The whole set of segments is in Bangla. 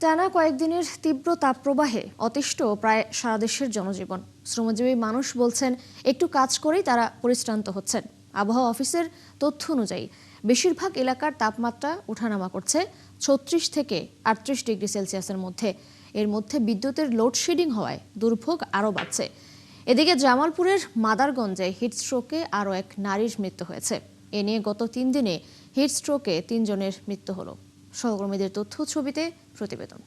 টানা কয়েকদিনের তীব্র তাপপ্রবাহে অতিষ্ঠ প্রায় সারা দেশের জনজীবন। শ্রমজীবী মানুষ বলছেন একটু কাজ করেই তারা পরিশ্রান্ত হচ্ছেন। আবহাওয়া অফিসের তথ্য অনুযায়ী বেশিরভাগ এলাকার তাপমাত্রা ওঠানামা করছে 36 থেকে 38 ডিগ্রি সেলসিয়াসের মধ্যে। এর মধ্যে বিদ্যুতের লোডশেডিং হওয়ায় দুর্ভোগ আরও বাড়ছে। এদিকে জামালপুরের মাদারগঞ্জে হিটস্ট্রোকে আরও এক নারীর মৃত্যু হয়েছে। এ নিয়ে গত 3 দিনে হিটস্ট্রোকে 3 জনের মৃত্যু হলো। সহকর্মীদের তথ্য ছবিতে প্রতিবেদন।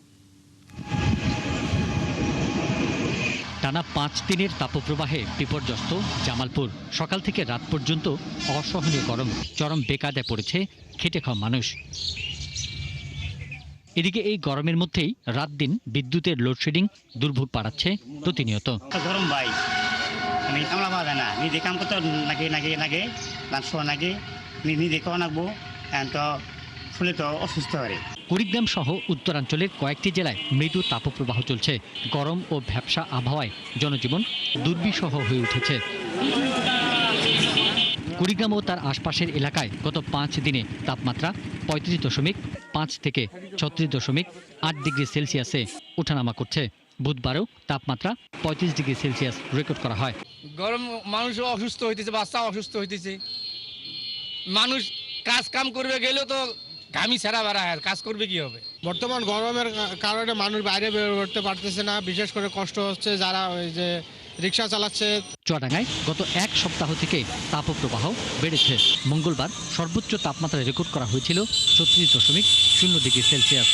টানা 5 দিনের তাপপ্রবাহে বিপর্যস্ত জামালপুর। সকাল থেকে রাত পর্যন্ত অসহনীয় গরম, চরম বেকায়দায় পড়েছে খেটে খাওয়া মানুষ। এদিকে এই গরমের মধ্যেই রাত দিন বিদ্যুতের লোডশেডিং দুর্ভোগ বাড়াচ্ছে প্রতিনিয়ত। গরম ভাই আমি কামলা পাওয়া যায় না, নিজে কাম করতে নাগে লাঞ্চ নাগে নিজে খাওয়া নাগবো, তো ফুলে তো অসুস্থ হয়। কুড়িগ্রাম সহ উত্তরাঞ্চলের কয়েকটি জেলায় মৃদু তাপপ্রবাহ চলছে। গরম ও ভ্যাপসা আবহাওয়ায় জনজীবন দুর্বিষহ হয়ে উঠেছে। কুড়িগ্রাম ও তার আশপাশের এলাকায় গত 5 দিনে তাপমাত্রা 35.5 থেকে 36.8 ডিগ্রি সেলসিয়াসে ওঠানামা করছে। বুধবারও তাপমাত্রা 35 ডিগ্রি সেলসিয়াস রেকর্ড করা হয়। গরম মানুষ অসুস্থ হইতেছে, বাচ্চা অসুস্থ হইতেছে। মানুষ কাজ কাম করবে গেলেও তো ঘামি ছাড়া বাড়া, কাজ করবে কি হবে? বর্তমান গরমের কারণে মানুষ বাইরে বের করতে পারতেছে না, বিশেষ করে কষ্ট হচ্ছে যারা ওই যে রিক্সা চালাচ্ছে। চুয়াডাঙ্গায় গত 1 সপ্তাহ থেকে তাপপ্রবাহ বেড়েছে। মঙ্গলবার সর্বোচ্চ তাপমাত্রা রেকর্ড করা হয়েছিল 36.0 ডিগ্রি সেলসিয়াস।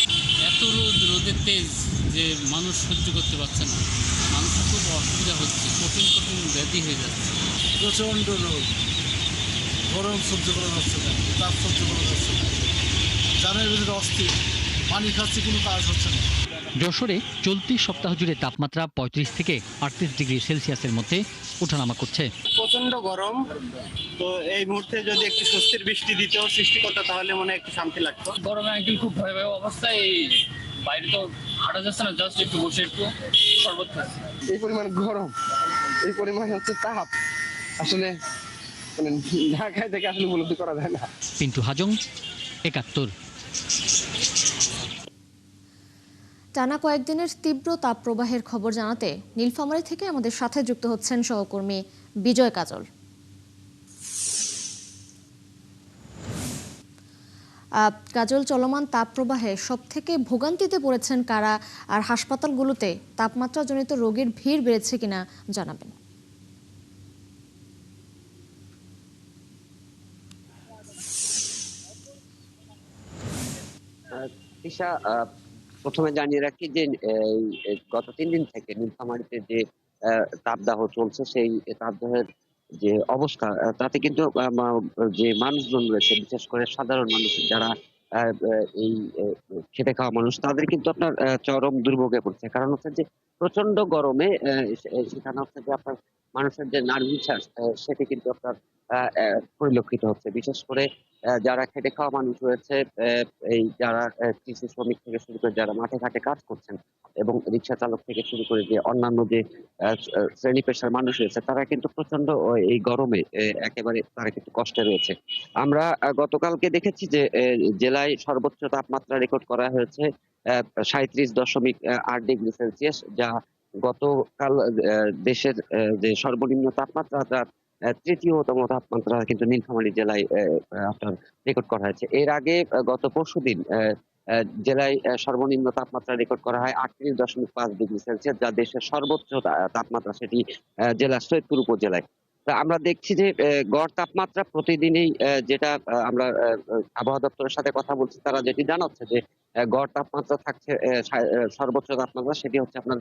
এত রোদের তেজ যে মানুষ সহ্য করতে পারছে না, মানুষের খুব অসুবিধা হচ্ছে, কঠিন ব্যাধি হয়ে যাচ্ছে। প্রচণ্ড রোদ, গরম সহ্য করা যাচ্ছে না, তাপ সহ্য করা যাচ্ছে না, জানের ভিতরে অস্থির, পানি খাচ্ছে কোনো কাজ হচ্ছে না। যশোরে চলতি সপ্তাহ জুড়ে তাপমাত্রা 35 থেকে 38 ডিগ্রি সেলসিয়াসের মধ্যে ওঠানামা করছে। প্রচন্ড গরম, তো এই মুহূর্তে যদি একটু স্বস্তির বৃষ্টি দিত সৃষ্টিকর্তা, তাহলে মনে একটু শান্তি লাগতো। গরমে একদিন খুব ভয়াবহ অবস্থায়, বাইরে তো হাঁটা যাচ্ছে না, জাস্ট একটু বসে একটু শরবত খাচ্ছি। এই পরিমাণ গরম, এই পরিমাণ হচ্ছে তাপ, আসলে মানে ঢাকায় থেকে আসলে উপলব্ধি করা যায় না। পিন্টু হাজং, 71। টানা কয়েকদিনের তীব্র তাপপ্রবাহের খবর জানাতে নীলফামারী থেকে আমাদের সাথে যুক্ত হচ্ছেন সহকর্মী বিজয় কাজল। কাজল, চলমান তাপপ্রবাহে সবথেকে ভোগান্তিতে পড়েছেন কারা, আর হাসপাতালগুলোতে তাপমাত্রাজনিত রোগীর ভিড় বেড়েছে কিনা জানাবেন। প্রথমে জানিয়ে রাখি যে গত 3 দিন থেকে নীলফামারীতে যে তাপদাহ চলছে, সেই তাপদাহের যে অবস্থা, তাতে কিন্তু যে মানুষজন রয়েছে, বিশেষ করে সাধারণ মানুষ যারা এই খেটে খাওয়া মানুষ, তাদের কিন্তু আপনার চরম দুর্ভোগে পড়ছে। কারণ হচ্ছে যে প্রচন্ড গরমে সেখানে হচ্ছে যে আপনার মানুষের যে নার্ভিশ্বাস, সেটি কিন্তু আপনার পরিলক্ষিত হচ্ছে। বিশেষ করে যারা খেটে খাওয়া মানুষ রয়েছে, এই যারা কৃষি শ্রমিক থেকে শুরু করে যারা মাঠে ঘাটে কাজ করছেন, এবং রিক্সা চালক থেকে শুরু করে যে অন্যান্য যে শ্রেণী পেশার মানুষ রয়েছে, তারা কিন্তু প্রচন্ড এই গরমে একেবারে তারা কিন্তু কষ্টে রয়েছে। আমরা গতকালকে দেখেছি যে জেলায় সর্বোচ্চ তাপমাত্রা রেকর্ড করা হয়েছে 37.8 ডিগ্রি সেলসিয়াস, যা গতকাল দেশের যে সর্বনিম্ন তাপমাত্রা, তার তৃতীয়তম তাপমাত্রা কিন্তু নীলফামারী জেলায় আপনার রেকর্ড করা হয়েছে। এর আগে গত পরশুদিন জেলায় সর্বনিম্ন তাপমাত্রা রেকর্ড করা হয় 38.5 ডিগ্রি সেলসিয়াস, যা দেশের সর্বোচ্চ তাপমাত্রা, সেটি জেলার সৈয়দপুর উপজেলায়। তা আমরা দেখছি যে গড় তাপমাত্রা প্রতিদিনই, যেটা আমরা আবহাওয়া দপ্তরের সাথে কথা বলছি, তারা যেটি জানাচ্ছে যে গড় তাপমাত্রা থাকছে সর্বোচ্চ তাপমাত্রা সেটি হচ্ছে আপনার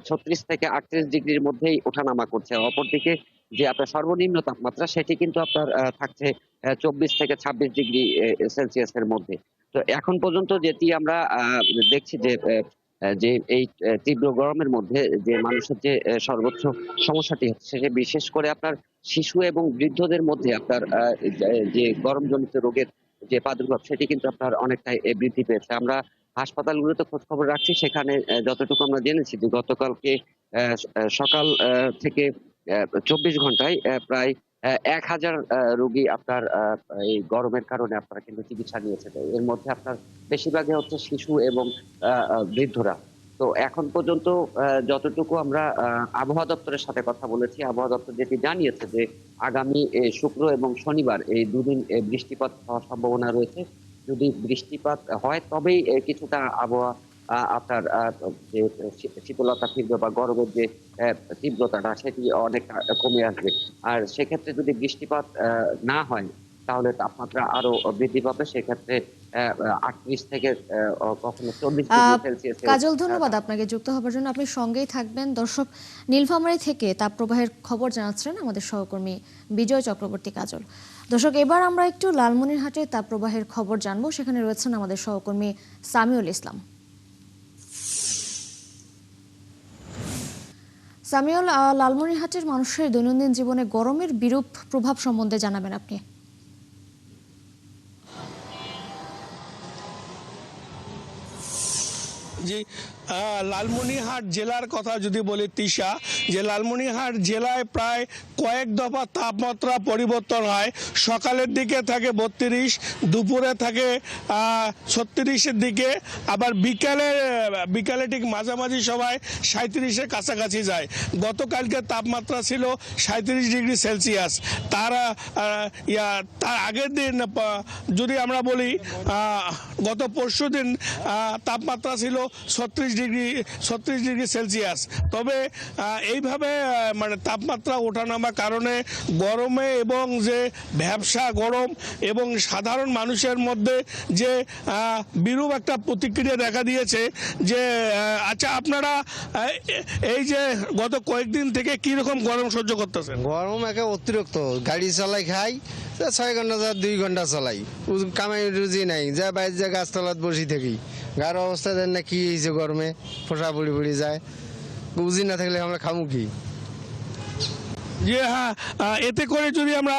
36 থেকে 38 ডিগ্রির মধ্যেই ওঠানামা করছে। অপরদিকে যে আপনার সর্বনিম্ন তাপমাত্রা, সেটি কিন্তু আপনার থাকছে 24 থেকে 26 ডিগ্রি সেলসিয়াসের মধ্যে। তো এখন পর্যন্ত যেটি আমরা দেখছি যে যে এই তীব্র গরমের মধ্যে যে মানুষের যে সর্বোচ্চ সমস্যাটি হচ্ছে, যে বিশেষ করে আপনার শিশু এবং বৃদ্ধদের মধ্যে আপনার যে গরমজনিত রোগের যে প্রাদুর্ভাব, সেটি কিন্তু আপনার অনেকটাই বৃদ্ধি পেয়েছে। আমরা হাসপাতালগুলোতে খোঁজ খবর রাখছি, সেখানে যতটুকু আমরা জেনেছি যে গতকালকে সকাল থেকে 24 ঘন্টায় প্রায় 1000 রোগী আপনার এই গরমের কারণে আপনারা কিন্তু চিকিৎসা নিয়েছেন। এর মধ্যে আপনার বেশিরভাগই হচ্ছে শিশু এবং বৃদ্ধরা। তো এখন পর্যন্ত যতটুকু আমরা আবহাওয়া দপ্তরের সাথে কথা বলেছি, আবহাওয়া দপ্তর যেটি জানিয়েছে যে আগামী শুক্র এবং শনিবার এই দুদিন বৃষ্টিপাত হওয়ার সম্ভাবনা রয়েছে। যদি বৃষ্টিপাত হয় তবেই কিছুটা আবহাওয়া আপনার যে শীতলতা ফিরবে বা গরমের যে তীব্রতাটা সেটি অনেকটা কমে আসবে। আর সেক্ষেত্রে যদি বৃষ্টিপাত না হয় তাহলে তাপমাত্রা আরো বৃদ্ধি পাবে। সেক্ষেত্রে 38 থেকে কখনো 40 ডিগ্রি সেলসিয়াস। কাজল, ধন্যবাদ আপনাকে যুক্ত হবার জন্য। আপনি সঙ্গেই থাকবেন। দর্শক, নীলফামারী থেকে তাপপ্রবাহের খবর জানাচ্ছেন আমাদের সহকর্মী বিজয় চক্রবর্তী। কাজল, দর্শক, এবার আমরা একটু লালমনিরহাটের তাপপ্রবাহের খবর জানবো। সেখানে রয়েছেন আমাদের সহকর্মী সামিউল ইসলাম। সামিউল, লালমনিরহাটের মানুষের দৈনন্দিন জীবনে গরমের বিরূপ প্রভাব সম্বন্ধে জানাবেন আপনি। জি, লালমনিরহাট জেলার কথা যদি বলি তিশা, যে লালমনিরহাট জেলায় প্রায় কয়েক দফা তাপমাত্রা পরিবর্তন হয়। সকালের দিকে থাকে 32, দুপুরে থাকে 36-এর দিকে, আবার বিকালে ঠিক মাঝামাঝি সময় 37-এর কাছাকাছি যায়। গতকালকে তাপমাত্রা ছিল 37 ডিগ্রি সেলসিয়াস। তার আগের দিন যদি আমরা বলি গত পরশু দিন তাপমাত্রা ছিল 36 ডিগ্রি সেলসিয়াস। তবে এইভাবে মানে তাপমাত্রা ওঠানামা কারণে গরমে এবং যে ভ্যাপসা গরম এবং সাধারণ মানুষের মধ্যে যে বিরূপ একটা প্রতিক্রিয়া দেখা দিয়েছে। যে আচ্ছা, আপনারা এই যে গত কয়েকদিন থেকে কি রকম গরম সহ্য করতেছেন? গরম একে অতিরিক্ত, গাড়ি চালাই খাই 6 ঘন্টা 2 ঘন্টা চালাই, কামাই রুজি নাই, যা বাইরে যা গাছতলাত বসি থাকি। গার অবস্থা দেন না কি হয়েছে, গরমে ফোসা পড়ি পড়ি যায়, বুঝি না থাকলে আমরা খামু কি? যে হ্যাঁ, এতে করে যদি আমরা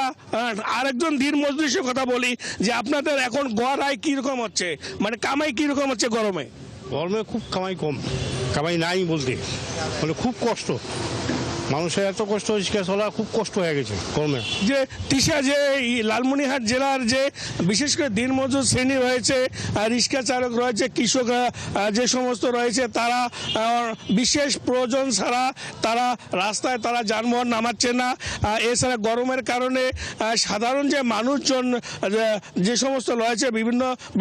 আরেকজন দিন মজলিসের কথা বলি, যে আপনাদের এখন গড় আয় কিরকম হচ্ছে, মানে কামাই কিরকম হচ্ছে গরমে? গরমে খুব কামাই কম, কামাই নাই বলতে, মানে খুব কষ্ট, মানুষের এত কষ্ট রিক্সা চলা খুব কষ্ট হয়ে গেছে গরমে। যে তিশা, যে লালমনিরহাট জেলার যে বিশেষ করে দিনমজুর শ্রেণী রয়েছে, রিক্সা চালক রয়েছে, কৃষকরা যে সমস্ত রয়েছে, তারা বিশেষ প্রয়োজন ছাড়া তারা রাস্তায় তারা যানবাহন নামাচ্ছে না। এছাড়া গরমের কারণে সাধারণ যে মানুষজন যে সমস্ত রয়েছে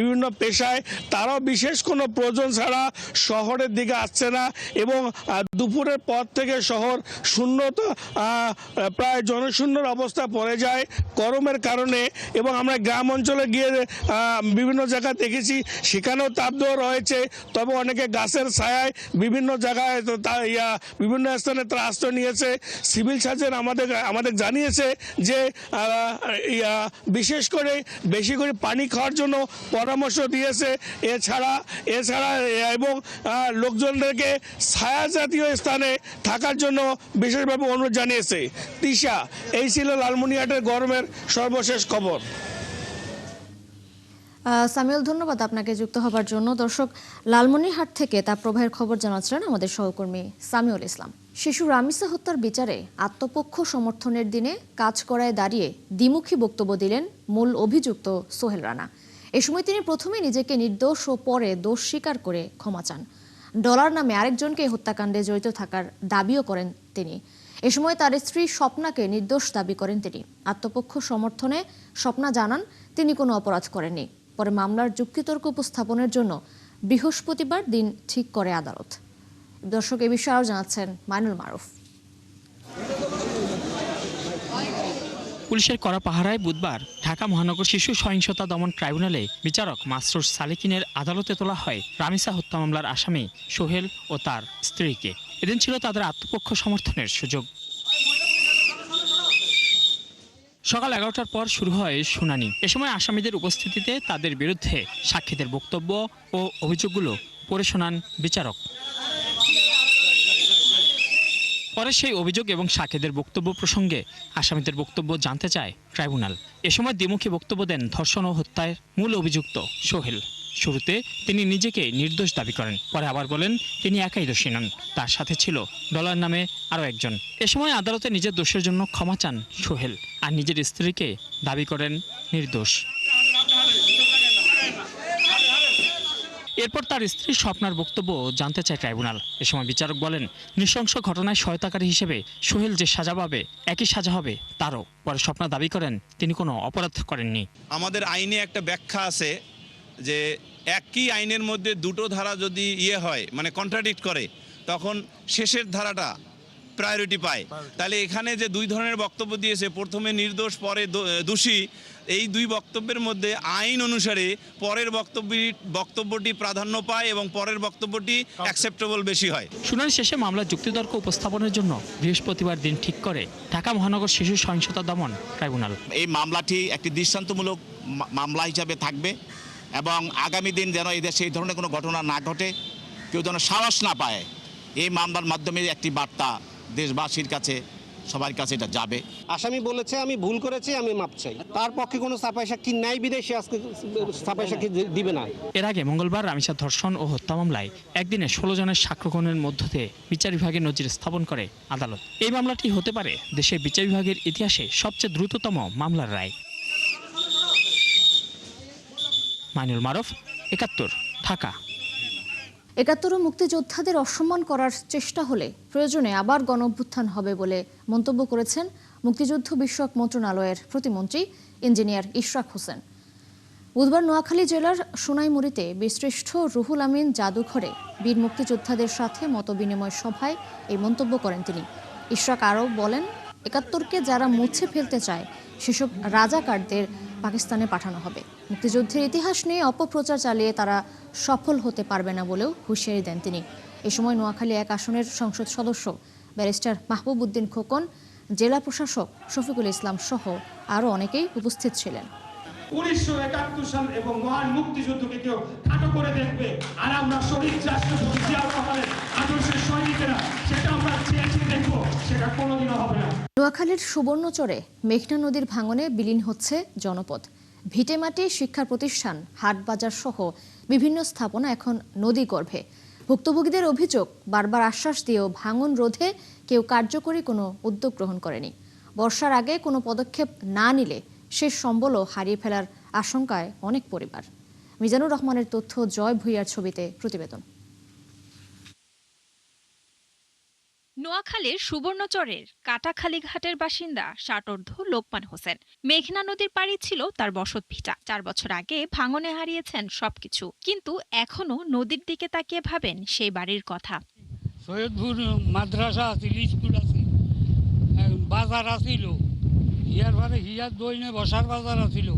বিভিন্ন পেশায়, তারাও বিশেষ কোনো প্রয়োজন ছাড়া শহরের দিকে আসছে না। এবং দুপুরের পর থেকে শহর শূন্যতা, প্রায় জনশূন্যর অবস্থা পড়ে যায় গরমের কারণে। এবং আমরা গ্রাম অঞ্চলে গিয়ে বিভিন্ন জায়গায় দেখেছি, সেখানেও তাপদাহ রয়েছে। তবে অনেকে গাছের ছায়ায় বিভিন্ন জায়গায় বিভিন্ন স্থানে তারা আশ্রয় নিয়েছে। সিভিল সার্জন আমাদের জানিয়েছে যে বিশেষ করে বেশি করে পানি খাওয়ার জন্য পরামর্শ দিয়েছে। এছাড়া এবং লোকজনদেরকে ছায়া জাতীয় স্থানে থাকার জন্য বিশেষভাবে অনুরোধ জানিয়েছে। তিশা, এই ছিল লালমনিরহাটের গরমের সর্বশেষ খবর। সামিউল, ধন্যবাদ আপনাকে যুক্ত হবার জন্য। দর্শক, লালমনিরহাট থেকে তাপপ্রবাহের খবর জানাচ্ছিলেন আমাদের সহকর্মী সামিউল ইসলাম। শিশু রামিসা হত্যার বিচারে আত্মপক্ষ সমর্থনের দিনে কাজ করায় দাঁড়িয়ে দ্বিমুখী বক্তব্য দিলেন মূল অভিযুক্ত সোহেল রানা। এ সময় তিনি প্রথমে নিজেকে নির্দোষ ও পরে দোষ স্বীকার করে ক্ষমা চান। ডলার নামে আরেকজনকে হত্যাকাণ্ডে জড়িত থাকার দাবিও করেন তিনি। এ সময় তার স্ত্রী স্বপ্নাকে নির্দোষ দাবি করেন তিনি। আত্মপক্ষ সমর্থনে স্বপ্না জানান তিনি কোনো অপরাধ করেননি। পরে মামলার যুক্তিতর্ক উপস্থাপনের জন্য বৃহস্পতিবার দিন ঠিক করে আদালত। দর্শক, এ বিষয়ে আরও জানাচ্ছেন মাইনুল মারুফ। পুলিশের কড়া পাহারায় বুধবার ঢাকা মহানগর শিশু সহিংসতা দমন ট্রাইব্যুনালে বিচারক মাসরুর সালেকিনের আদালতে তোলা হয় রামিসা হত্যা মামলার আসামি সোহেল ও তার স্ত্রীকে। এদিন ছিল তাদের আত্মপক্ষ সমর্থনের সুযোগ। সকাল 11টার পর শুরু হয় শুনানি। এ সময় আসামিদের উপস্থিতিতে তাদের বিরুদ্ধে সাক্ষীদের বক্তব্য ও অভিযোগগুলো পড়ে শোনান বিচারক। পরে সেই অভিযোগ এবং সাক্ষীদের বক্তব্য প্রসঙ্গে আসামিদের বক্তব্য জানতে চায় ট্রাইব্যুনাল। এ সময় দ্বিমুখী বক্তব্য দেন ধর্ষণ ও হত্যায় মূল অভিযুক্ত সোহেল। শুরুতে তিনি নিজেকে নির্দোষ দাবি করেন, পরে আবার বলেন তিনি একাই দোষী নন, তার সাথে ছিল ডলার নামে আরও একজন। এ সময় আদালতে নিজের দোষের জন্য ক্ষমা চান সোহেল আর নিজের স্ত্রীকে দাবি করেন নির্দোষ। এরপর তার স্ত্রী স্বপ্নার বক্তব্য জানতে চায় ট্রাইব্যুনাল। এ সময় বিচারক বলেন, নৃশংস ঘটনায় সহায়তাকারী হিসেবে সোহেল যে সাজা পাবে একই সাজা হবে তারও। পরে স্বপ্না দাবি করেন তিনি কোনো অপরাধ করেননি। আমাদের আইনে একটা ব্যাখ্যা আছে যে একই আইনের মধ্যে দুটো ধারা যদি হয় মানে কন্ট্রাডিক্ট করে, তখন শেষের ধারাটা প্রায়োরিটি পায়। তাহলে এখানে যে দুই ধরনের বক্তব্য দিয়েছে, প্রথমে নির্দোষ পরে দোষী, এই দুই বক্তব্যের মধ্যে আইন অনুসারে পরের বক্তব্যটি প্রাধান্য পায় এবং পরের বক্তব্যটি অ্যাকসেপ্টেবল বেশি হয়। শুনানি শেষে মামলার যুক্তিতর্ক উপস্থাপনের জন্য বৃহস্পতিবার দিন ঠিক করে ঢাকা মহানগর শিশু সহিংসতা দমন ট্রাইব্যুনাল। এই মামলাটি একটি দৃষ্টান্তমূলক মামলা হিসাবে থাকবে এবং আগামী দিন যেন এই দেশে এই ধরনের কোনো ঘটনা না ঘটে, কেউ যেন সাহস না পায়। এই মামলার মাধ্যমে একটি বার্তা দেশবাসীর কাছে, সবার কাছে এটা যাবে। আসামি বলেছে আমি ভুল করেছি, আমি মাপ চাই। তার পক্ষে কোনো ছাপাই সাক্ষী নাই, বিদেশে আজকে ছাপাই সাক্ষী দিবে না। এর আগে মঙ্গলবার রামিসা ধর্ষণ ও হত্যা মামলায় একদিনে 16 জনের সাক্ষ্যগ্রহণের মধ্য দিয়ে বিচার বিভাগের নজির স্থাপন করে আদালত। এই মামলাটি হতে পারে দেশের বিচার বিভাগের ইতিহাসে সবচেয়ে দ্রুততম মামলার রায়। মাইনুল মারুফ, ৭১, ঢাকা। ৭১ মুক্তিযোদ্ধাদের অসম্মান করার চেষ্টা হলে প্রয়োজনে আবার গণঅভ্যুত্থান হবে বলে মন্তব্য করেছেন মুক্তিযুদ্ধ বিষয়ক মন্ত্রণালয়ের প্রতিমন্ত্রী ইঞ্জিনিয়ার ইশরাক হোসেন। বুধবার নোয়াখালী জেলার সোনাইমুড়িতে বীরশ্রেষ্ঠ রুহুল আমিন জাদুঘরে বীর মুক্তিযোদ্ধাদের সাথে মতবিনিময় সভায় এই মন্তব্য করেন তিনি। ইশরাক আরও বলেন, ৭১কে যারা মুছে ফেলতে চায় সেসব রাজাকারদের পাকিস্তানে পাঠানো হবে। মুক্তিযুদ্ধের ইতিহাস নিয়ে অপপ্রচার চালিয়ে তারা সফল হতে পারবে না বলেও হুঁশিয়ারি দেন তিনি। এ সময় নোয়াখালী ১ আসনের সংসদ সদস্য ব্যারিস্টার মাহবুব উদ্দিন খোকন, জেলা প্রশাসক শফিকুল ইসলাম সহ আরও অনেকেই উপস্থিত ছিলেন। 1971 সাল এবং মহান মুক্তিযুদ্ধকে কেউ খাটো করে দেখবে, আর আমরা শহীদ রাষ্ট্রপতি জিয়াউর রহমানের আদর্শের সৈনিকেরা সেটা আমরা চেয়ে দেখব, সেটা কোনোদিনও হবে না। নোয়াখালীর সুবর্ণচরে মেঘনা নদীর ভাঙনে বিলীন হচ্ছে জনপদ। ভিটেমাটি, শিক্ষা প্রতিষ্ঠান, হাট বাজার সহ বিভিন্ন স্থাপনা এখন নদী গর্ভে। ভুক্তভোগীদের অভিযোগ, বারবার আশ্বাস দিয়েও ভাঙন রোধে কেউ কার্যকরী কোনো উদ্যোগ গ্রহণ করেনি। বর্ষার আগে কোনো পদক্ষেপ না নিলে শেষ সম্বলও হারিয়ে ফেলার আশঙ্কায় অনেক পরিবার। মিজানুর রহমানের তথ্য, জয় ভুইয়ার ছবিতে প্রতিবেদন। নোয়াখালীর সুবর্ণচরের কাটাখালী ঘাটের বাসিন্দা ষাটোর্ধ্ব লোকমান হোসেন। মেঘনা নদীর পাড়ি ছিল তার বসত ভিটা। 4 বছর আগে ভাঙনে হারিয়েছেন সবকিছু, কিন্তু এখনো নদীর দিকে তাকিয়ে ভাবেন সেই বাড়ির কথা। সৈয়দপুর মাদ্রাসা আছিল, স্কুল আছে, বাজার আছিল, হিয়ার পরে হিয়ার দইনে বসার বাজার আছিল,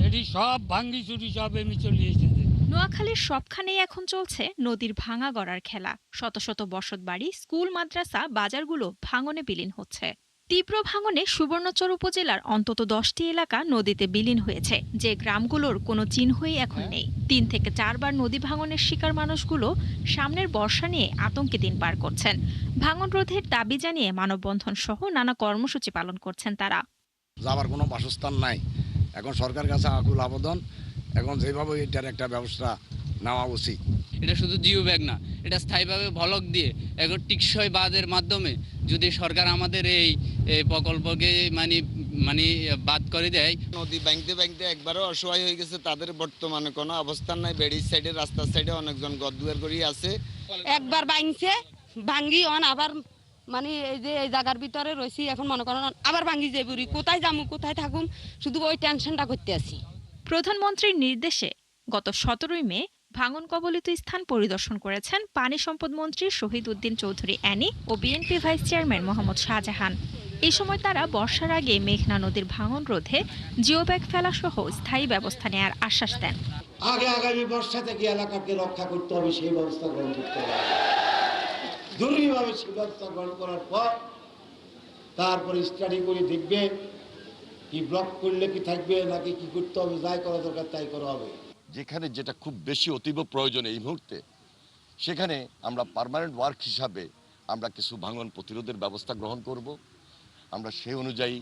এটি সব ভাঙ্গি চুরি সব এমনি চলে এসেছে। নোয়াখালীর সবখানেই এখন চলছে নদীর ভাঙা গড়ার খেলা। শত শত বসত বাড়ি, স্কুল, মাদ্রাসা, বাজারগুলো ভাঙনে বিলীন হচ্ছে। তীব্র ভাঙনে সুবর্ণচর উপজেলার অন্তত 10টি এলাকা নদীতে বিলীন হয়েছে, যে গ্রামগুলোর কোনো চিহ্নই এখন নেই। 3 থেকে 4 বার নদী ভাঙনের শিকার মানুষগুলো সামনের বর্ষা নিয়ে আতঙ্কে দিন পার করছেন। ভাঙন রোধের দাবি জানিয়ে মানববন্ধন সহ নানা কর্মসূচি পালন করছেন তারা। যাবার কোনো বাসস্থান নাই, এখন সরকার কাছে আকুল আবেদন, এখন যেভাবে এটার একটা ব্যবস্থা নেওয়া উচিত। এটা শুধু জিও ব্যাগ না, এটা স্থায়ীভাবে ভলক দিয়ে এখন টিকসই বাঁধের মাধ্যমে যদি সরকার আমাদের এই প্রকল্পকে মানে বাদ করে দেয়। নদী ভাঙতে একবারও অসহায় হয়ে গেছে, তাদের বর্তমানে কোনো অবস্থান নাই। বেড়ির সাইডে, রাস্তার সাইডে অনেকজন গদুয়ার করি আছে। একবার ভাঙছে, ভাঙ্গি অন আবার মানে এই যে এই জায়গার ভিতরে রয়েছি, এখন মনে করেন আবার ভাঙ্গি যে বুড়ি, কোথায় যাবো কোথায় থাকুম, শুধু ওই টেনশনটা করতে আছি। প্রধানমন্ত্রীর নির্দেশে গত 17ই মে ভাঙন কবলিত স্থান পরিদর্শন করেছেন পানি সম্পদ মন্ত্রী শহীদ উদ্দিন চৌধুরী অ্যানি ও BNP vice chairman Mohammad Shahjahan. এই সময় তারা বর্ষার আগে মেঘনা নদীর ভাঙন রোধে জিও ব্যাগ ফেলা সহ স্থায়ী ব্যবস্থা নেওয়ার আশ্বাস দেন। আগামী বর্ষা থেকে এলাকাকে রক্ষা করতে হবে, সেই ব্যবস্থা গ্রহণ করতে হবে। জরুরিভাবে সেই ব্যবস্থা গ্রহণ করার পর তারপরে স্টাডি করে দেখবে কি ব্লক করলে কি থাকবে, নাকি কি করতে হবে, যাই করা দরকার তাই করা হবে। যেখানে যেটা খুব বেশি অতীব প্রয়োজন এই মুহূর্তে, সেখানে আমরা পার্মানেন্ট ওয়ার্ক হিসাবে আমরা কিছু ভাঙন প্রতিরোধের ব্যবস্থা গ্রহণ করব। আমরা সেই অনুযায়ী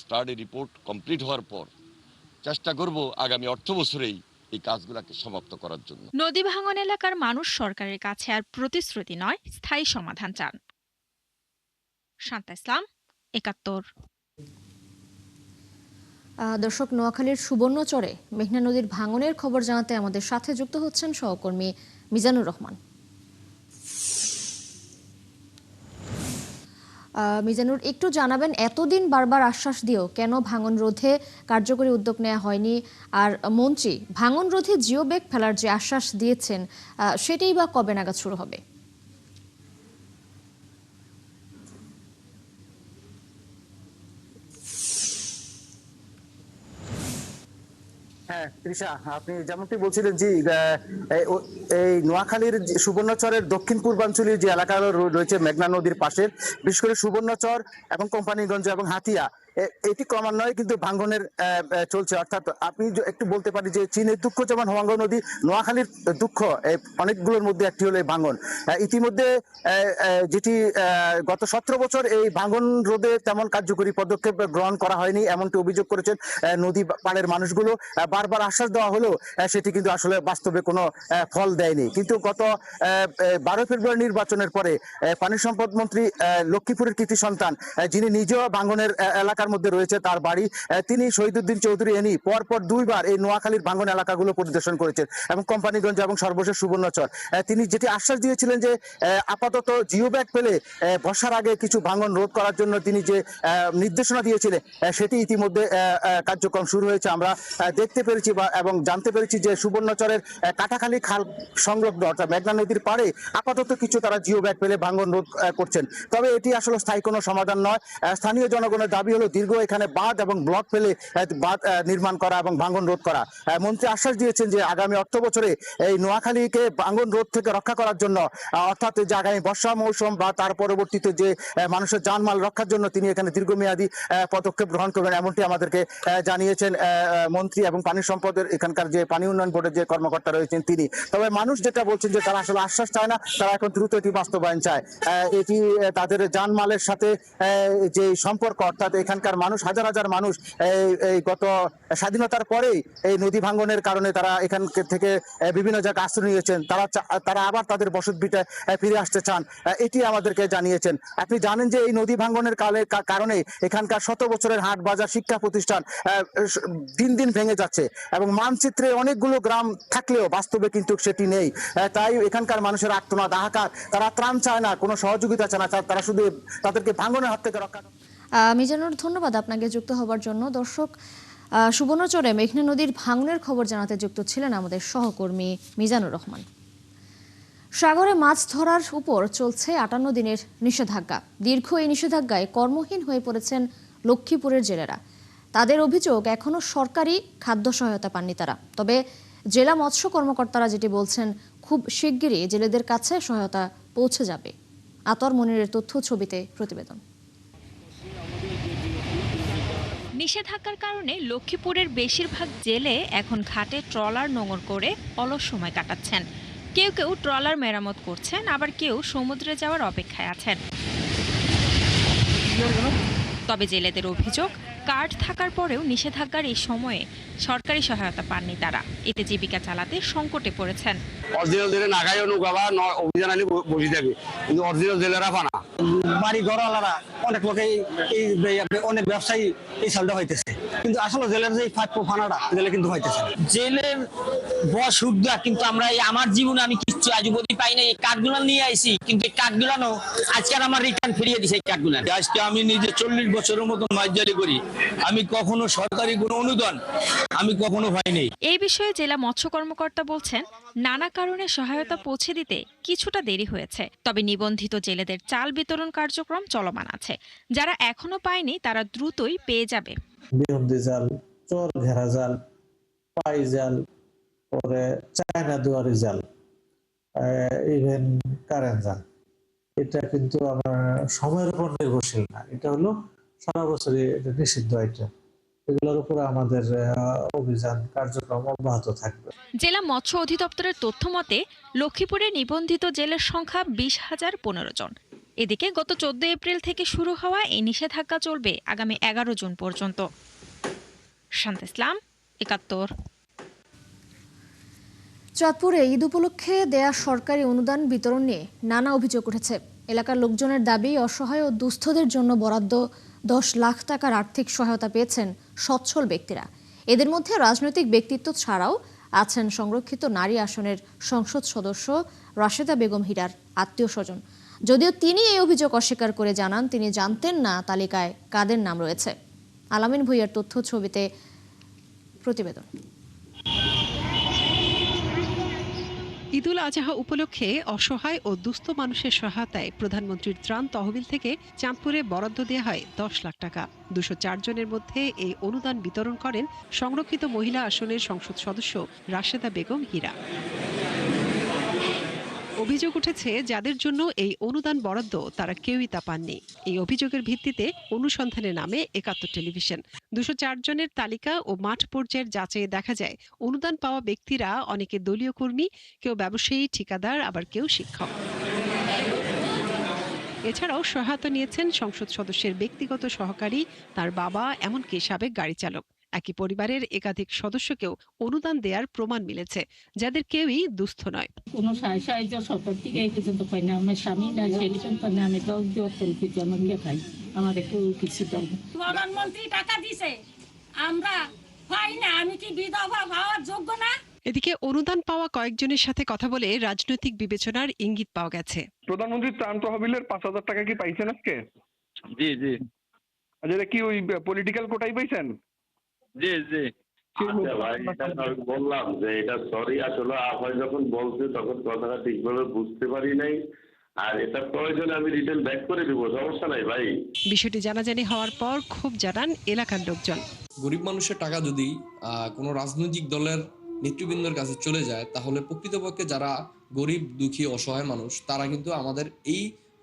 স্টাডি রিপোর্ট কমপ্লিট হওয়ার পর চেষ্টা করব আগামী অর্থ বছরেই এই কাজগুলোকে সমাপ্ত করার জন্য। নদী ভাঙন এলাকার মানুষ সরকারের কাছে আর প্রতিশ্রুতি নয়, স্থায়ী সমাধান চান। শান্তা ইসলাম, ৭১। দর্শক, নোয়াখালীর সুবর্ণচরে মেঘনা নদীর ভাঙনের খবর জানাতে আমাদের সাথে যুক্ত হচ্ছেন সহকর্মী মিজানুর রহমান। মিজানুর, একটু জানাবেন, এতদিন বারবার আশ্বাস দিয়েও কেন ভাঙন রোধে কার্যকরী উদ্যোগ নেওয়া হয়নি? আর মন্ত্রী ভাঙন রোধে জিও ব্যাগ ফেলার যে আশ্বাস দিয়েছেন সেটাই বা কবে নাগাদ শুরু হবে? হ্যাঁ তৃষা, আপনি যেমনটি বলছিলেন যে এই নোয়াখালীর সুবর্ণচরের দক্ষিণ পূর্বাঞ্চলীয় যে এলাকা রয়েছে মেঘনা নদীর পাশে, বিশেষ করে সুবর্ণচর এবং কোম্পানিগঞ্জ এবং হাতিয়া, এটি ক্রমান্বয়ে কিন্তু ভাঙ্গনের চলছে। অর্থাৎ আপনি একটু বলতে পারি যে চীনের দুঃখ যেমন হোয়াঙ্গ নদী, নোয়াখালীর দুঃখ অনেকগুলোর মধ্যে একটি হলো এই ভাঙ্গন। ইতিমধ্যে যেটি গত 17 বছর এই ভাঙ্গন রোধে তেমন কার্যকরী পদক্ষেপ গ্রহণ করা হয়নি, এমনটি অভিযোগ করেছেন নদী পাড়ের মানুষগুলো। বারবার আশ্বাস দেওয়া হলেও সেটি কিন্তু আসলে বাস্তবে কোনো ফল দেয়নি। কিন্তু গত 12 ফেব্রুয়ারি নির্বাচনের পরে পানি সম্পদ মন্ত্রী লক্ষ্মীপুরের কৃতি সন্তান, যিনি নিজেও ভাঙ্গনের এলাকার মধ্যে রয়েছে, তার বাড়ি, তিনি শহীদুদ্দিন চৌধুরী এনি পরপর 2 বার এই নোয়াখালীর ভাঙ্গন এলাকাগুলো পরিদর্শন করেছেন এবং কোম্পানিগঞ্জ এবং সর্বশেষ সুবর্ণচর। তিনি যেটি আশ্বাস দিয়েছিলেন যে আপাতত জিও ব্যাগ পেলে বর্ষার আগে কিছু ভাঙ্গন রোধ করার জন্য তিনি যে নির্দেশনা দিয়েছিলেন সেটি ইতিমধ্যে কার্যক্রম শুরু হয়েছে। আমরা দেখতে পেরেছি এবং জানতে পেরেছি যে সুবর্ণচরের কাটাখালী খাল সংলগ্ন অর্থাৎ মেঘনা নদীর পাড়ে আপাতত কিছু তারা জিও ব্যাগ পেলে ভাঙ্গন রোধ করছেন। তবে এটি আসলে স্থায়ী কোনো সমাধান নয়। স্থানীয় জনগণের দাবি হলো দীর্ঘ এখানে বাঁধ এবং ব্লক ফেলে বাঁধ নির্মাণ করা এবং ভাঙ্গন রোধ করা। মন্ত্রী আশ্বাস দিয়েছেন যে আগামী অর্থ বছরে এই নোয়াখালীকে ভাঙ্গন রোধ থেকে রক্ষা করার জন্য, অর্থাৎ যে আগামী বর্ষা মৌসুম বা তার পরবর্তীতে যে মানুষের জানমাল রক্ষার জন্য তিনি এখানে দীর্ঘমেয়াদী পদক্ষেপ গ্রহণ করবেন, এমনটি আমাদেরকে জানিয়েছেন মন্ত্রী এবং পানি সম্পদের এখানকার যে পানি উন্নয়ন বোর্ডের যে কর্মকর্তা রয়েছেন তিনি। তবে মানুষ যেটা বলছেন যে তারা আসলে আশ্বাস চায় না, তারা এখন দ্রুত এটি বাস্তবায়ন চায়। এটি তাদের জানমালের সাথে যে সম্পর্ক, অর্থাৎ এখানকার মানুষ, হাজার হাজার মানুষ এই গত স্বাধীনতার পরেই এই নদী ভাঙ্গনের কারণে তারা এখান থেকে বিভিন্ন জায়গায় আশ্রয় নিয়েছেন, তারা আবার তাদের বসতভিটায় ফিরে আসতে চান, এটি আমাদেরকে জানিয়েছেন। আপনি জানেন যে এই নদী ভাঙ্গনের কারণে এখানকার 100 বছরের হাট বাজার শিক্ষা প্রতিষ্ঠান দিন দিন ভেঙে যাচ্ছে এবং মানচিত্রে অনেকগুলো গ্রাম থাকলেও বাস্তবে কিন্তু সেটি নেই। তাই এখানকার মানুষের আর্তনাদ, হাহাকার, তারা ত্রাণ চায় না, কোনো সহযোগিতা চায় না, তারা শুধু তাদেরকে ভাঙ্গনের হাত থেকে রক্ষা। মিজানুর, ধন্যবাদ আপনাকে যুক্ত হবার জন্য। দর্শক, সুবর্ণচরে মেঘনা নদীর ভাঙনের খবর জানাতে যুক্ত ছিলেন আমাদের সহকর্মী মিজানুর রহমান। সাগরে মাছ ধরার উপর চলছে 58 দিনের নিষেধাজ্ঞা। দীর্ঘ এই নিষেধাজ্ঞায় কর্মহীন হয়ে পড়েছেন লক্ষ্মীপুরের জেলেরা। তাদের অভিযোগ, এখনো সরকারি খাদ্য সহায়তা পাননি তারা। তবে জেলা মৎস্য কর্মকর্তারা যেটি বলছেন, খুব শিগগিরই জেলেদের কাছে সহায়তা পৌঁছে যাবে। আতর মনিরের তথ্য ছবিতে প্রতিবেদন। নিষেধাজ্ঞার কারণে লক্ষ্মীপুরের বেশিরভাগ জেলে এখন ঘাটে ট্রলার নোঙর করে অলস সময় কাটাচ্ছেন। কেউ কেউ ট্রলার মেরামত করছেন, আবার কেউ সমুদ্রে যাওয়ার অপেক্ষায় আছেন। তবে জেলেদের অভিযোগ, কার্ড থাকার পরেও নিষেধাজ্ঞার এই সময়ে সরকারি সহায়তা পাননি তারা। এতে জীবিকা চালাতে সংকটে পড়েছেন। অরিজিনাল জেলে না খাই নৌকা অভিযান আনি বসে থাকবে, কিন্তু অরিজিনাল জেলেরা পানা। বাড়ি ঘরওয়ালারা অনেক লোকে অনেক ব্যবসায়ী এই সালটা হইতেছে, কিন্তু আসলে জেলের যে ফানাটা জেলে কিন্তু হইতেছে জেলের বস সুবিধা। কিন্তু আমরা আমার জীবনে আমি কিচ্ছু আজ অবধি পাই না। এই কার্ডগুলো নিয়ে আইছি, কিন্তু এই কার্ডগুলো আজকে আমার রিটার্ন ফিরিয়ে দিছে। এই কার্ডগুলো আজকে আমি নিজে 40 বছরের মতো মাছজারি করি, আমি কখনো সরকারি কোনো অনুদান আমি কখনো পাইনি। এই বিষয়ে জেলা মৎস্য কর্মকর্তা বলছেন, নানা কারণে সহায়তা পৌঁছে দিতে কিছুটা দেরি হয়েছে। তবে নিবন্ধিত জেলেদের চাল বিতরণ কার্যক্রম চলমান আছে। যারা এখনো পায়নি তারা দ্রুতই পেয়ে যাবে। বিহন্দি জাল, চর ঘেরা জাল, পাই জাল, পরে চায়না দুয়ারি জাল, ইভেন কারেন্ট জাল, এটা কিন্তু আমার সময়ের উপর নির্ভরশীল না। এটা হলো সারা বছরই এটা নিষিদ্ধ আইটেম। এগুলোর উপর আমাদের অভিযান কার্যক্রম অব্যাহত থাকবে। জেলা মৎস্য অধিদপ্তরের তথ্য মতে লক্ষ্মীপুরে নিবন্ধিত জেলের সংখ্যা 20,015 জন। এদিকে গত 14 এপ্রিল থেকে শুরু হওয়া এই নিষেধাজ্ঞা চলবে আগামী 11 জুন পর্যন্ত। শান্তা ইসলাম, ৭১। চাঁদপুরে ঈদ উপলক্ষে দেয়া সরকারি অনুদান বিতরণ নিয়ে নানা অভিযোগ উঠেছে। এলাকার লোকজনের দাবি, অসহায় ও দুস্থদের জন্য বরাদ্দ 10 লাখ টাকার আর্থিক সহায়তা পেয়েছেন সচ্ছল ব্যক্তিরা। এদের মধ্যে রাজনৈতিক ব্যক্তিত্ব ছাড়াও আছেন সংরক্ষিত নারী আসনের সংসদ সদস্য রাশেদা বেগম হীরার আত্মীয় স্বজন। যদিও তিনি এই অভিযোগ অস্বীকার করে জানান তিনি জানতেন না তালিকায় কাদের নাম রয়েছে। আলামিন ভুঁইয়ার তথ্য ছবিতে প্রতিবেদন। ঈদুল আজহা উপলক্ষে অসহায় ও দুস্থ মানুষের সহায়তায় প্রধানমন্ত্রীর ত্রাণ তহবিল থেকে চাঁদপুরে বরাদ্দ দেওয়া হয় 10 লাখ টাকা। 204 জনের মধ্যে এই অনুদান বিতরণ করেন সংরক্ষিত মহিলা আসনের সংসদ সদস্য রাশেদা বেগম হীরা। অভিযোগ উঠেছে, যাদের জন্য এই অনুদান বরাদ্দ তারা কেউই তা পাননি। এই অভিযোগের ভিত্তিতে অনুসন্ধানে নামে 71 টেলিভিশন। 204 জনের তালিকা ও মাঠ পর্যায়ের যাচাইয়ে দেখা যায়, অনুদান পাওয়া ব্যক্তিরা অনেকে দলীয় কর্মী, কেউ ব্যবসায়ী, ঠিকাদার, আবার কেউ শিক্ষক। এছাড়াও সহায়তা নিয়েছেন সংসদ সদস্যের ব্যক্তিগত সহকারী, তার বাবা, এমনকি সাবেক গাড়ি চালক। একই পরিবারের একাধিক সদস্যকেও অনুদান দেওয়ার প্রমাণ মিলেছে, যাদের কেউই দুস্থ নয়। কোনো সাহায্য সরকার থেকে এই পর্যন্ত পাই না। আমার স্বামী না, সেই সন্তান আমি খাই, আমার একটু কিছু প্রধানমন্ত্রী টাকা দিছে, আমরা পাই না। আমি কি বিধবা হওয়ার যোগ্য না? এদিকে অনুদান পাওয়া কয়েকজনের সাথে কথা বলে রাজনৈতিক বিবেচনার ইঙ্গিত পাওয়া গেছে। প্রধানমন্ত্রী ত্রাণ তহবিলের 5,000 টাকা কি পাইছেন আজকে? জি জি। আচ্ছা, কি ওই পলিটিক্যাল কোটাই পাইছেন? জি জি। বললাম যে এটা সরি, আসলে আপনার যখন বলছে তখন কথাটা ঠিকভাবে বুঝতে পারি নাই, আর এটা প্রয়োজনে আমি রিটেল ব্যাক করে দিব, সমস্যা নাই ভাই। বিষয়টি জানাজানি হওয়ার পর ক্ষোভ জানান এলাকার লোকজন। গরিব মানুষের টাকা যদি কোনো রাজনৈতিক দলের নেতৃবৃন্দের কাছে চলে যায়, তাহলে প্রকৃতপক্ষে যারা গরিব, দুঃখী, অসহায় মানুষ, তারা কিন্তু আমাদের এই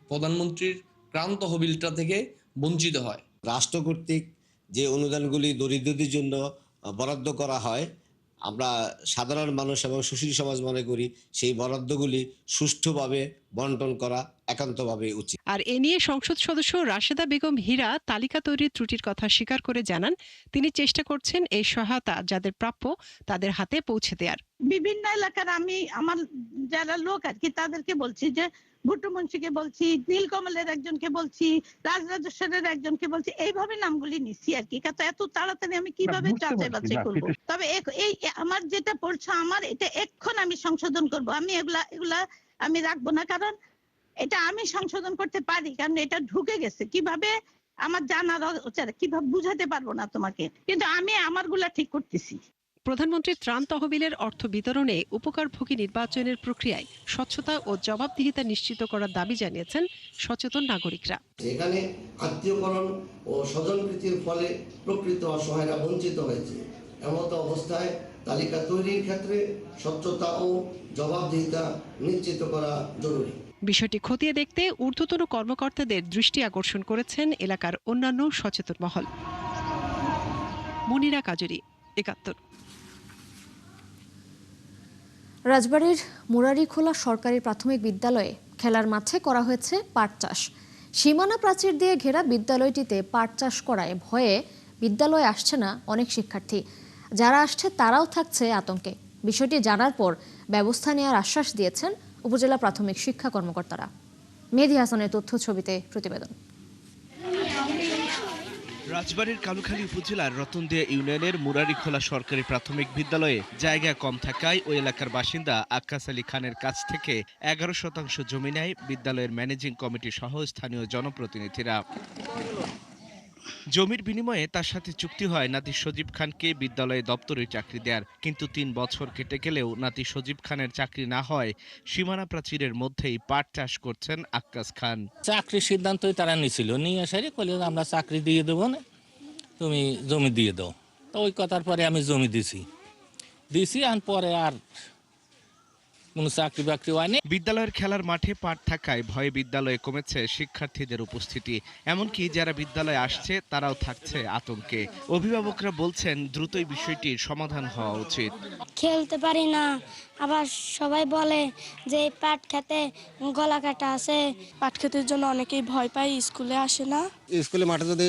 প্রধানমন্ত্রীর ত্রাণ তহবিলটা থেকে বঞ্চিত হয়। রাষ্ট্র কর্তৃক যে অনুদানগুলি দরিদ্রদের জন্য বরাদ্দ করা হয়, আমরা সাধারণ মানুষ এবং সুশীল সমাজ মনে করি সেই বরাদ্দগুলি সুষ্ঠুভাবে বন্টন করা একান্তভাবে উচিত। আর এ নিয়ে সংসদ সদস্য রাশেদা বেগম হীরা তালিকা তৈরির ত্রুটির কথা স্বীকার করে জানান, তিনি চেষ্টা করছেন এই সহায়তা যাদের প্রাপ্য তাদের হাতে পৌঁছে দেওয়ার। বিভিন্ন এলাকার আমি আমার যারা লোক আর কি তাদেরকে বলছি, যে ভুট্টু মুন্সিকে বলছি, নীলকমলের একজনকে বলছি, রাজরাজেশ্বরের একজনকে বলছি, এইভাবে নামগুলি নিচ্ছি আর কি। এত তাড়াতাড়ি আমি কিভাবে যাচাই বাছাই করবো? তবে এই আমার যেটা পড়ছে, আমার এটা এক্ষণ আমি সংশোধন করব। আমি এগুলা আমি রাখবো না, কারণ এটা আমি সংশোধন করতে পারি, কারণ এটা ঢুকে গেছে। কিভাবে আমার জানার কিভাবে বুঝাতে পারবো না তোমাকে, কিন্তু আমি আমারগুলা ঠিক করতেছি। প্রধানমন্ত্রীর ত্রাণ তহবিলের অর্থ বিতরণে উপকারভোগী নির্বাচনের প্রক্রিয়ায় স্বচ্ছতা ও জবাবদিহিতা নিশ্চিত করার দাবি জানিয়েছেন সচেতন নাগরিকরা। এখানে আত্মীয়করণ ও স্বজনপ্রীতির ফলে প্রকৃত অসহায়রা বঞ্চিত হয়েছে। এমত অবস্থায় তালিকা তৈরির ক্ষেত্রে স্বচ্ছতা ও জবাবদিহিতা নিশ্চিত করা জরুরি। বিষয়টি খতিয়ে দেখতে ঊর্ধ্বতন কর্মকর্তাদের দৃষ্টি আকর্ষণ করেছেন এলাকার অন্যান্য সচেতন মহল। মনিরা কাজুরি, 71। রাজবাড়ীর মুরারিখোলা সরকারি প্রাথমিক বিদ্যালয়ে খেলার মাঠে করা হয়েছে পাট চাষ। সীমানা প্রাচীর দিয়ে ঘেরা বিদ্যালয়টিতে পাট চাষ করায় ভয়ে বিদ্যালয়ে আসছে না অনেক শিক্ষার্থী। যারা আসছে তারাও থাকছে আতঙ্কে। বিষয়টি জানার পর ব্যবস্থা নেওয়ার আশ্বাস দিয়েছেন উপজেলা প্রাথমিক শিক্ষা কর্মকর্তারা। মেহেদী হাসানের তথ্য ছবিতে প্রতিবেদন। রাজবাড়ীর কালুখালী উপজেলার রতনদিয়া ইউনিয়নের মুরারিখোলা সরকারি প্রাথমিক বিদ্যালয়ে জায়গা কম থাকায় ওই এলাকার বাসিন্দা আক্কাস আলী খানের কাছ থেকে 11% জমি নেয় বিদ্যালয়ের ম্যানেজিং কমিটি সহ স্থানীয় জনপ্রতিনিধিরা। জমির বিনিময়ে তার সাথে চুক্তি হয় নাতি সজীব খানকে বিদ্যালয়ে দপ্তরে চাকরি দেওয়ার, কিন্তু 3 বছর কেটে গেলেও নাতি সজীব খানের চাকরি না হয় সীমানা প্রাচীরের মধ্যেই পাট চাষ করছেন আক্কাস খান। চাকরির সিদ্ধান্তই তারা নিয়েছিল, নিয়ে এসে বলে আমরা চাকরি দিয়ে দেবো না, তুমি জমি দিয়ে দাও। তো ওই কথার পরে আমি জমি দিছি আর পরে আর কোনো চাকরি বাকরি হয়নি। বিদ্যালয়ের খেলার মাঠে পাট থাকায় ভয়ে বিদ্যালয়ে কমেছে শিক্ষার্থীদের উপস্থিতি। এমনকি যারা বিদ্যালয়ে আসছে তারাও থাকছে আতঙ্কে। অভিভাবকরা বলছেন দ্রুতই বিষয়টির সমাধান হওয়া উচিত। খেলতে পারি না, আবার সবাই বলে যে পাট খেতে গলা কাটা আছে। পাট খেতের জন্য অনেকেই ভয় পায়, স্কুলে আসে না। স্কুলে মাঠে যদি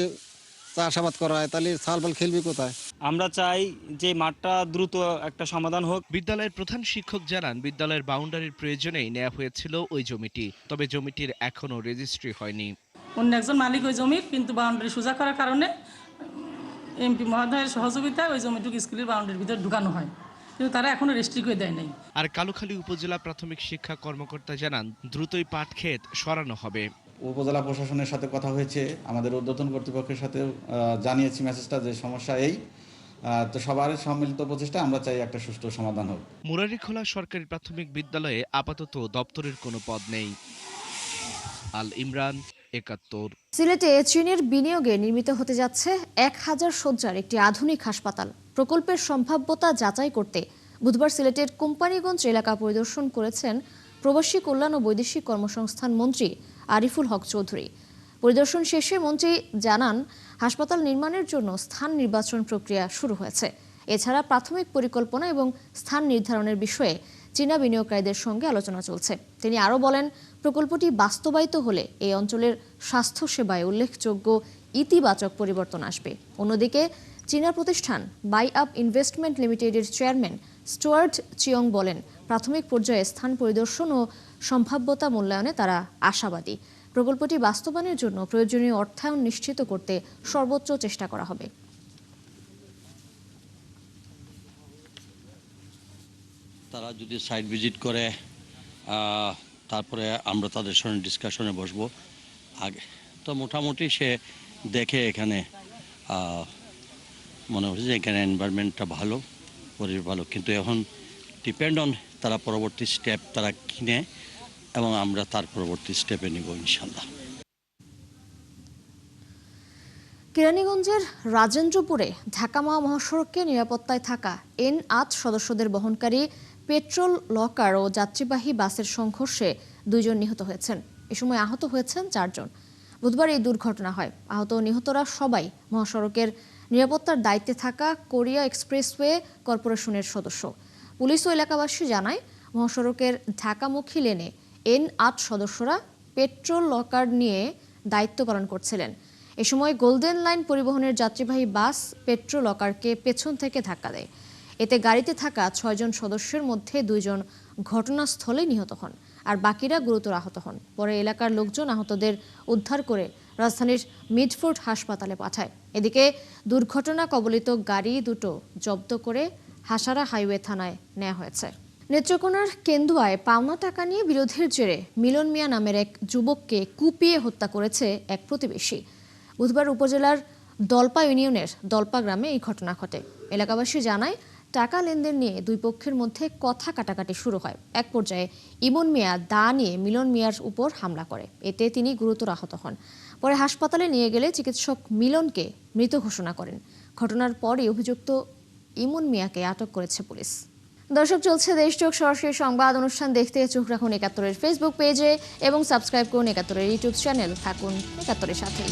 চাষাবাদ করা হয়, তাহলে সালবাল খেলবি কোথায়? আমরা চাই যে মাঠটা দ্রুত একটা সমাধান হোক। বিদ্যালয়ের প্রধান শিক্ষক জানান, বিদ্যালয়ের বাউন্ডারির প্রয়োজনেই নেওয়া হয়েছিল ওই জমিটি, তবে জমিটির এখনো রেজিস্ট্রি হয়নি। অন্য একজন মালিক ওই জমির, কিন্তু বাউন্ডারি সোজা করার কারণে এমপি মহোদয়ের সহযোগিতায় ওই জমিটুকু স্কুলের বাউন্ডারির ভিতরে ঢুকানো হয়, কিন্তু তারা এখনো রেজিস্ট্রি করে দেয় নাই। আর কালুখালী উপজেলা প্রাথমিক শিক্ষা কর্মকর্তা জানান, দ্রুতই পাট ক্ষেত সরানো হবে। উপজেলা প্রশাসনের সাথে কথা হয়েছে, আমাদের ঊর্ধ্বতন কর্তৃপক্ষের সাথে জানিয়েছি মেসেজটা যে সমস্যা এই, তো সবার সম্মিলিত প্রচেষ্টা আমরা চাই একটা সুষ্ঠু সমাধান হোক। মুরারীখোলা সরকারি প্রাথমিক বিদ্যালয়ে আপাতত দপ্তরের কোনো পদ নেই। আল ইমরান, ৭১। সিলেটে চীনের বিনিয়োগে নির্মিত হতে যাচ্ছে ১,০০০ শয্যার একটি আধুনিক হাসপাতাল। প্রকল্পের সম্ভাব্যতা যাচাই করতে বুধবার সিলেটের কোম্পানিগঞ্জ এলাকা পরিদর্শন করেছেন প্রবাসী কল্যাণ ও বৈদেশিক কর্মসংস্থান মন্ত্রী আরিফুল হক চৌধুরী। পরিদর্শন শেষে মন্ত্রী জানান, হাসপাতাল নির্মাণের জন্য স্থান নির্বাচন প্রক্রিয়া শুরু হয়েছে। এছাড়া প্রাথমিক পরিকল্পনা এবং স্থান নির্ধারণের বিষয়ে চীনা বিনিয়োগকারীদের সঙ্গে আলোচনা চলছে। তিনি আরও বলেন, প্রকল্পটি বাস্তবায়িত হলে এই অঞ্চলের স্বাস্থ্যসেবায় উল্লেখযোগ্য ইতিবাচক পরিবর্তন আসবে। অন্যদিকে চীনা প্রতিষ্ঠান বাই আপ ইনভেস্টমেন্ট লিমিটেডের চেয়ারম্যান স্টুয়ার্ট চিয়ং বলেন, প্রাথমিক পর্যায়ে স্থান পরিদর্শন ও সম্ভাব্যতা মূল্যায়নে তারা আশাবাদী। প্রকল্পটি বাস্তবায়নের জন্য প্রয়োজনীয় অর্থায়ন নিশ্চিত করতে সর্বোচ্চ চেষ্টা করা হবে। তারা যদি সাইট ভিজিট করে, তারপরে আমরা তাদের সঙ্গে ডিসকাশনে বসবো। আগে তো মোটামুটি সে দেখে এখানে মনে হচ্ছে যে এখানে এনভায়রনমেন্টটা ভালো, পরিবেশ ভালো, কিন্তু এখন ডিপেন্ড অন তারা পরবর্তী স্টেপ তারা কিনে, এবং আমরা তার পরবর্তী স্টেপে নিব ইনশাল্লাহ। কেরানীগঞ্জের রাজেন্দ্রপুরে ঢাকা মহাসড়কে নিরাপত্তায় থাকা N8 সদস্যদের বহনকারী পেট্রোল লকার ও যাত্রীবাহী বাসের সংঘর্ষে 2 জন নিহত হয়েছেন। এ সময় আহত হয়েছেন 4 জন। বুধবার এই দুর্ঘটনা হয়। আহত ও নিহতরা সবাই মহাসড়কের নিরাপত্তার দায়িত্বে থাকা কোরিয়া এক্সপ্রেসওয়ে কর্পোরেশনের সদস্য। পুলিশ ও এলাকাবাসী জানায়, মহাসড়কের ঢাকামুখী লেনে N8 সদস্যরা পেট্রোল লকার নিয়ে দায়িত্ব পালন করছিলেন। এ সময় গোল্ডেন লাইন পরিবহনের যাত্রীবাহী বাস পেট্রোল লকারকে পেছন থেকে ধাক্কা দেয়। এতে গাড়িতে থাকা 6 জন সদস্যের মধ্যে 2 জন ঘটনাস্থলে নিহত হন, আর বাকিরা গুরুতর আহত হন। পরে এলাকার লোকজন আহতদের উদ্ধার করে রাজধানীর মিডফোর্ড হাসপাতালে পাঠায়। এদিকে দুর্ঘটনা কবলিত গাড়ি দুটো জব্দ করে হাসারা হাইওয়ে থানায় নেওয়া হয়েছে। নেত্রকোনার কেন্দুয়ায় পাওনা টাকা নিয়ে বিরোধের জেরে মিলন মিয়া নামের এক যুবককে কুপিয়ে হত্যা করেছে এক প্রতিবেশী। বুধবার উপজেলার দলপা ইউনিয়নের দলপা গ্রামে এই ঘটনা ঘটে। এলাকাবাসী জানায়, টাকা লেনদেন নিয়ে 2 পক্ষের মধ্যে কথা কাটাকাটি শুরু হয়। এক পর্যায়ে ইমন মিয়া দা নিয়ে মিলন মিয়ার উপর হামলা করে। এতে তিনি গুরুতর আহত হন। পরে হাসপাতালে নিয়ে গেলে চিকিৎসক মিলনকে মৃত ঘোষণা করেন। ঘটনার পরই অভিযুক্ত ইমন মিয়াকে আটক করেছে পুলিশ। দর্শক, চলছে দেশজোগ সরাসরি সংবাদ অনুষ্ঠান দেখতে চোখ রাখুন ৭১-এর ফেসবুক পেজে এবং সাবস্ক্রাইব করুন ৭১-এর ইউটিউব চ্যানেল। থাকুন ৭১-এর সাথেই।